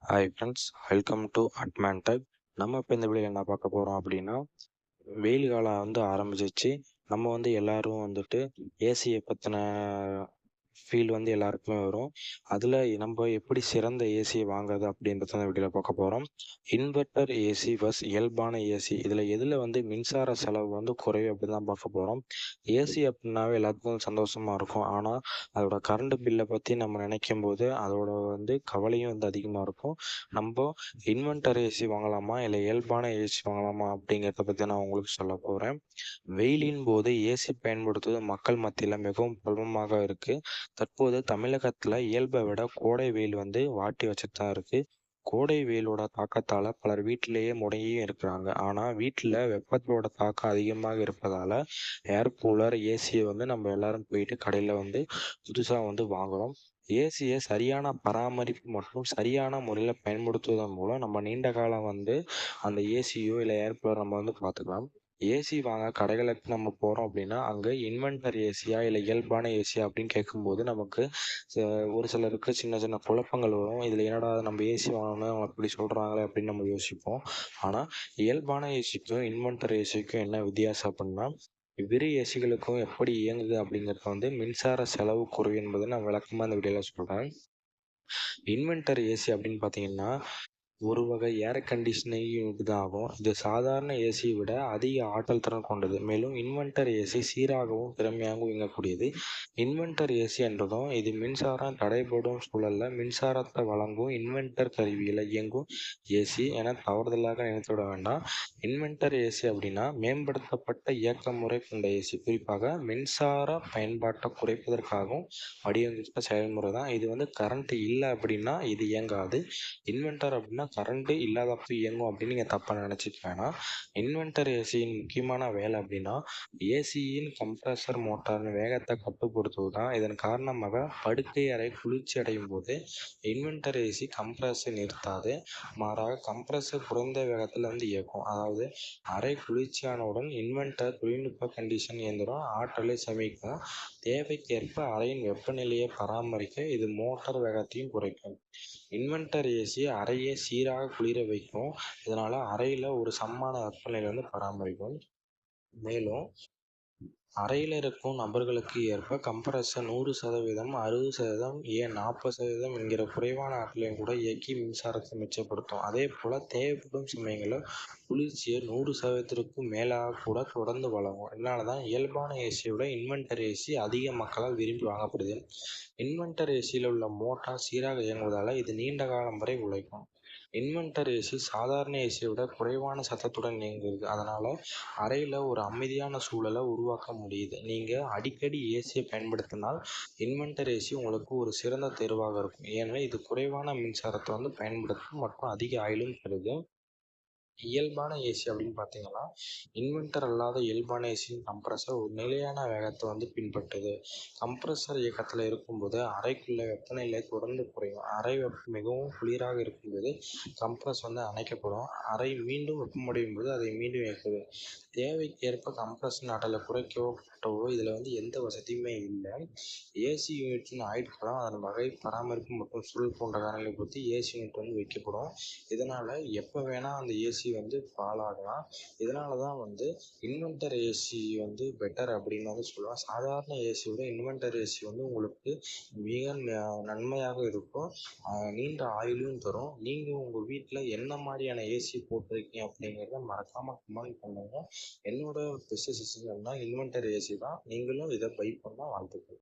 Hi friends, welcome to Atman tech. நம்ம இப்போ இந்த வீடியோவில் என்ன பார்க்க போகிறோம் அப்படின்னா, வெயில் காலம் ஆரம்பிச்சிச்சு. நம்ம எல்லாரும் ஏசியை பற்றின ஃபீல் எல்லாருக்குமே வரும். அதில் நம்ம எப்படி சிறந்த ஏசியை வாங்குறது அப்படின்றத இந்த வீடியோவில் பார்க்க போகிறோம். இன்வெர்ட்டர் ஏசி வர்ஸ் இயல்பான ஏசி, இதில் எதில் மின்சார செலவு குறைவு அப்படி தான் பார்க்க போகிறோம். ஏசி அப்படின்னாவே எல்லாத்துக்கும் சந்தோஷமாக இருக்கும். ஆனால் அதோட கரண்ட் பில்லை பற்றி நம்ம நினைக்கும் போது அதோட கவலையும் அதிகமாக இருக்கும். நம்ம இன்வெர்ட்டர் ஏசி வாங்கலாமா இல்லை இயல்பான ஏசி வாங்கலாமா அப்படிங்கிறத பற்றி நான் உங்களுக்கு சொல்ல போகிறேன். வெயிலின் போது ஏசி பயன்படுத்துவது மக்கள் மத்தியில் மிகவும் பிரபலமாக இருக்குது. தற்போது தமிழகத்தில் இயல்பை விட கோடை வெயில் வாட்டி வச்சுட்டு தான் இருக்குது. கோடை வெயிலோட தாக்கத்தால் பலர் வீட்டிலேயே முடங்கியும் இருக்கிறாங்க. ஆனால் வீட்டில் வெப்பத்தோட தாக்கம் அதிகமாக இருப்பதால் ஏர் கூலர் ஏசியை நம்ம எல்லாரும் போயிட்டு கடையில் புதுசாக வாங்குகிறோம். ஏசியை சரியான பராமரிப்பு மற்றும் சரியான முறையில் பயன்படுத்துவதன் மூலம் நம்ம நீண்ட காலம் அந்த ஏசியோ இல்லை ஏர் கூலர் நம்ம பார்த்துக்கலாம். ஏசி வாங்க கடைகளுக்கு நம்ம போகிறோம் அப்படின்னா, அங்கே இன்வெர்ட்டர் ஏசியா இல்லை இயல்பான ஏசியா அப்படின்னு கேட்கும்போது நமக்கு ஒரு சிலருக்கு சின்ன சின்ன குழப்பங்கள் வரும். இதில் என்னடா நம்ம ஏசி வாங்கணும்னு அவங்க அப்படி சொல்கிறாங்களே அப்படின்னு நம்ம யோசிப்போம். ஆனால் இயல்பான ஏசிக்கும் இன்வெர்ட்டர் ஏசிக்கும் என்ன வித்தியாசம் அப்படின்னா, இவ்விரு ஏசிகளுக்கும் எப்படி இயங்குது அப்படிங்கிறது மின்சார செலவு குறைவு என்பதை நான் விளக்கமாக இந்த வீடியோவில் சொல்கிறேன். இன்வெர்ட்டர் ஏசி அப்படின்னு பார்த்தீங்கன்னா, ஒரு வகை ஏர் கண்டிஷனிங் யூனிட் தான் ஆகும். இது சாதாரண ஏசியை விட அதிக ஆற்றல் திறன் கொண்டது. மேலும் இன்வெர்ட்டர் ஏசி சீராகவும் திறமையாகவும் இயங்கக்கூடியது. இன்வெர்ட்டர் ஏசி என்றதும் இது மின்சாரம் தடைபடும் சூழலில் மின்சாரத்தை வழங்கும் இன்வெர்ட்டர் கருவியில் இயங்கும் ஏசி என தவறுதலாக நினைத்துவிட வேண்டாம். இன்வெர்ட்டர் ஏசி அப்படின்னா மேம்படுத்தப்பட்ட இயக்க முறை கொண்ட ஏசி. குறிப்பாக மின்சார பயன்பாட்டை குறைப்பதற்காகவும் வடிவமைத்த செயல்முறை தான் இது. கரண்ட் இல்லை அப்படின்னா இது இயங்காது. இன்வெர்ட்டர் அப்படின்னா கரண்ட்டு இல்லாதப்போ இயங்கும் அப்படின்னு நீங்கள் தப்பாக நினச்சிக்க வேணாம். இன்வெர்ட்டர் ஏசியின் முக்கியமான வேலை அப்படின்னா ஏசியின் கம்ப்ரஸர் மோட்டாரின் வேகத்தை கட்டுப்படுத்துவது தான். இதன் காரணமாக படுக்கை அறை குளிர்ச்சி அடையும் போது இன்வெர்ட்டர் ஏசி கம்ப்ரஸரை நிறுத்தாது. மாறாக கம்ப்ரஸர் குறைந்த வேகத்தில் இயக்கும். அதாவது அறை குளிர்ச்சியானவுடன் இன்வெர்ட்டர் தொழில்நுட்ப கண்டிஷன் இயந்திரம் ஆற்றலை சேமிக்கும். தேவைக்கேற்ப அறையின் வெப்பநிலையை பராமரிக்க இது மோட்டார் வேகத்தையும் குறைக்கும். இன்வெர்ட்டர் ஏசி அறையை சீராக குளிர வைக்கும். இதனால் அறையில் ஒரு சமமான வெப்பநிலை பராமரிக்கும். மேலும் அறையில் இருக்கும் நபர்களுக்கு ஏற்ப கம்ப்ரஸர் 100%, 60%, ஏன் 40% என்கிற குறைவான ஆற்றலையும் கூட இயக்கி மின்சாரத்தை மிச்சப்படுத்தும். அதே போல் தேவைப்படும் சமயங்களில் குளிர்ச்சியை 100%க்கும் மேலாக கூட தொடர்ந்து வழங்கும். இதனால தான் இயல்பான ஏசியை விட இன்வெர்ட்டர் ஏசி அதிக மக்களால் விரும்பி வாங்கப்படுது. இன்வெர்ட்டர் ஏசியில் உள்ள மோட்டார் சீராக இயங்குவதால் இது நீண்ட காலம் வரை உழைக்கும். இன்வெர்ட்டர் ஏசி சாதாரண ஏசியை விட குறைவான சத்தத்துடன் இயங்குகிறது. அதனால் அறையில் ஒரு அமைதியான சூழலை உருவாக்க முடியுது. நீங்கள் அடிக்கடி ஏசியை பயன்படுத்தினால் இன்வெர்ட்டர் ஏசி உங்களுக்கு ஒரு சிறந்த தேர்வாக இருக்கும். ஏனெனில் இது குறைவான மின்சாரத்தை பயன்படுத்தும் மற்றும் அதிக ஆயுளும் தருது. இயல்பான ஏசி அப்படின்னு பார்த்தீங்கன்னா, இன்வெர்ட்டர் அல்லாத இயல்பான ஏசியின் கம்ப்ரஸர் ஒரு நிலையான வேகத்தை பின்பற்றுது. கம்ப்ரஸர் இயக்கத்தில் இருக்கும்போது அறைக்குள்ள வெப்பநிலை தொடர்ந்து குறையும். அறை மிகவும் குளிராக இருக்கும்போது கம்ப்ரஸ் அணைக்கப்படும். அறை மீண்டும் வெப்பமடையும் போது அதை மீண்டும் இயக்குது. தேவைக்கேற்ப கம்ப்ரஸர் ஆற்றலை குறைக்கவோ கூட்டவோ இதில் எந்த வசதியுமே இல்லை. ஏசி யூனிட்டின் ஆயுட்காலம், அதன் வகை, பராமரிப்பு மற்றும் சூழல் போன்ற காரணங்களை பொறுத்து ஏசி யூனிட் வைக்கப்படும். இதனால் எப்போ வேணால் அந்த ஏசி பாழாகலாம். இதனால தான் இன்வெர்ட்டர் ஏசி பெட்டர் அப்படின்னு சொல்லுவேன். சாதாரண ஏசியை விட இன்வெர்ட்டர் ஏசி உங்களுக்கு மிக நன்மையாக இருக்கும். நீண்ட ஆயுளும் தரும். நீங்கள் உங்கள் வீட்டில் என்ன மாதிரியான ஏசி போட்டிருக்கீங்க அப்படிங்கிறத மறக்காமல் கமெண்ட் பண்ணுங்கள். என்னோட பெஸ்ட் சஜஷன் இன்வெர்ட்டர் ஏசி தான். நீங்களும் இதை பை பண்ண வாழ்த்துக்கள்.